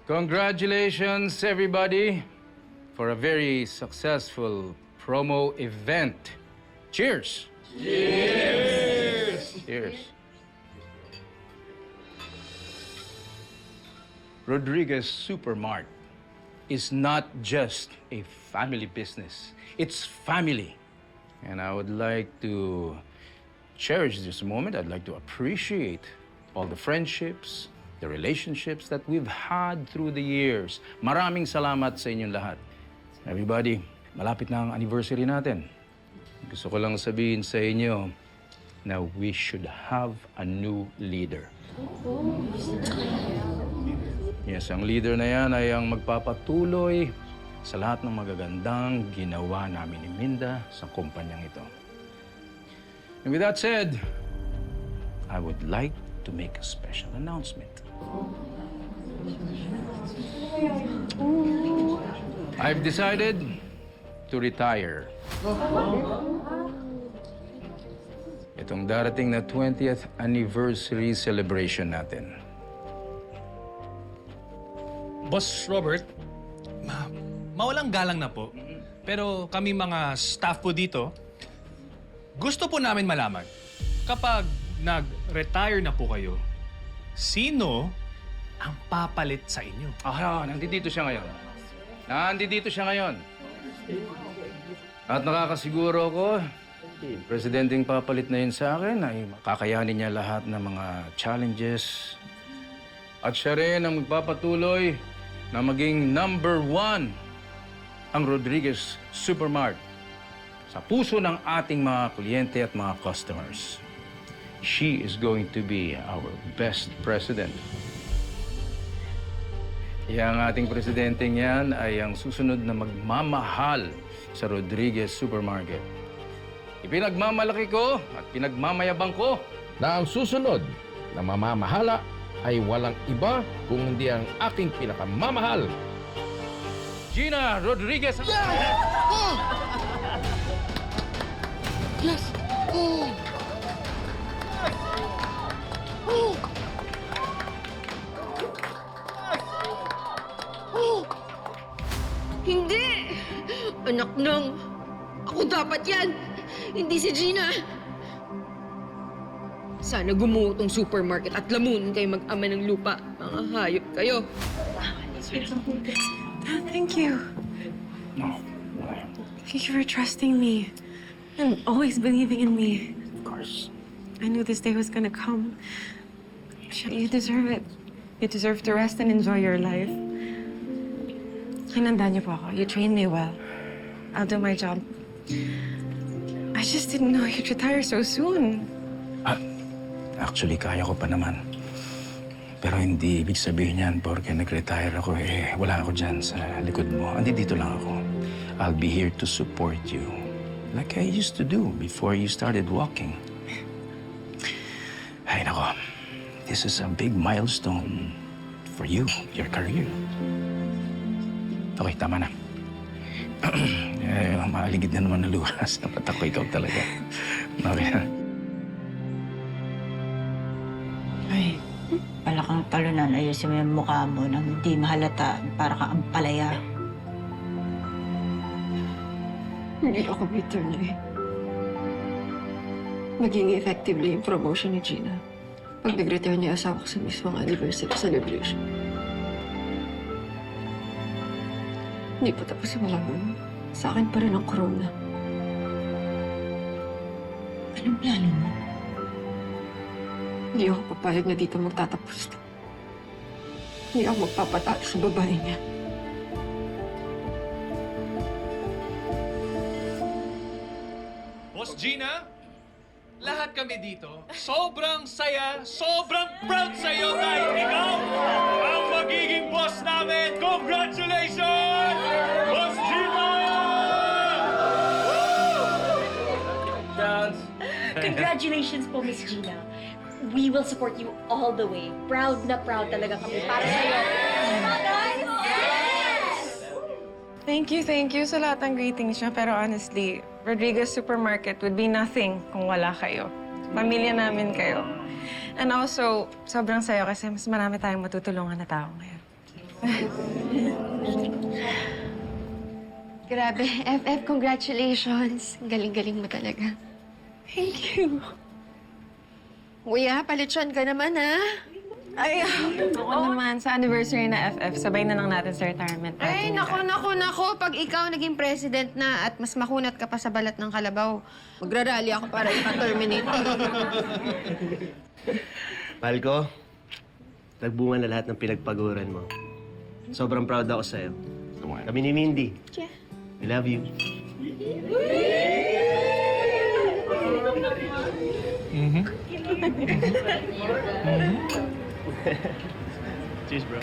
Congratulations, everybody, for a very successful promo event. Cheers! Cheers! Cheers. Rodriguez Supermart is not just a family business. It's family. And I would like to cherish this moment. I'd like to appreciate all the friendships, the relationships that we've had through the years. Maraming salamat sa inyong lahat. Everybody, malapit na ang anniversary natin. Gusto ko lang sabihin sa inyo na we should have a new leader. Yes, ang leader na yan ay ang magpapatuloy sa lahat ng magagandang ginawa namin ni Minda sa kumpanyang ito. And with that said, I would like to make a special announcement. I've decided to retire. Itong darating na 20th anniversary celebration natin. Boss Robert, mawalang galang na po. Pero kami mga staff po dito, gusto po namin malaman, kapag nag-retire na po kayo, sino ang papalit sa inyo? Nandito siya ngayon. Nandito siya ngayon. At nakakasiguro ko, presidenteng papalit na yun sa akin ay makakayanin niya lahat ng mga challenges. At siya rin ang magpapatuloy na maging #1 ang Rodriguez Supermart sa puso ng ating mga kliyente at mga customers. She is going to be our best president. Ang ating presidenteng yan ay ang susunod na magmamahal sa Rodriguez Supermarket. Ipinagmamalaki ko at pinagmamayabang ko Na ang susunod na mamamahala ay walang iba kung hindi ang aking pinakamamahal. Gina Rodriguez! Yes! Oh! Oh! Oh! Hindi! Anak ng... Ako dapat yan! Hindi si Gina! Sana gumuho tong supermarket at lamunin kayo mag-ama ng lupa. Mga hayop kayo. Thank you. No. Thank you for trusting me and always believing in me. Of course. I knew this day was gonna come. You deserve it. You deserve to rest and enjoy your life. Hinanda niyo po ako. You trained me well. I'll do my job. I just didn't know you'd retire so soon. Actually, kaya ko pa naman. Pero hindi ibig sabihin yan, porque nag-retire ako, wala ako dyan sa likod mo. Dito lang ako. I'll be here to support you. Like I used to do before you started walking. Ay, nako. This is a big milestone for you, your career. Okay, tama na. Maaligid na naman na luwas. Dapat ako ikaw talaga. Okay na. Ay, pala kang talunan. Ayusin mo yung mukha mo nang hindi mahalata para kang ampalaya. Hindi ako bitter na eh. Maging effective yung promotion ni Gina. Pag nag-retire niya asawa ko sa mismong anniversary celebration. Hindi pa tapos yung malaman. Sa akin pa rin ang corona. Anong plano mo? Hindi ako papayag na dito magtatapos. Hindi ako magpapatalo sa babae niya. Boss Gina, lahat kami dito, sobrang saya, sobrang proud sa'yo dahil ikaw ang magiging boss namin! Congratulations! Boss Gina! Congratulations po, Miss Gina. We will support you all the way. Proud na proud talaga kami para sa'yo. Yes! Thank you sa lahat ng greetings niyo. Pero honestly, Rodriguez Supermarket would be nothing kung wala kayo. Pamilya namin kayo. And also, sobrang sayo kasi mas marami tayong matutulungan na tao ngayon. Grabe, FF, congratulations. Galing-galing mo talaga. Thank you. Kuya, palitson ka naman, ha? Ay, oo naman. Sa anniversary na FF, sabay na lang natin sa retirement party. Ay, nako. Pag ikaw naging president na at mas makunat ka pa sa balat ng kalabaw, magrarally ako para ipa-terminate. Mahal ko, nagbunga na lahat ng pinagpaguran mo. Sobrang proud ako sa'yo. Kami ni Mindy. Yeah. We love you. Cheers, bro.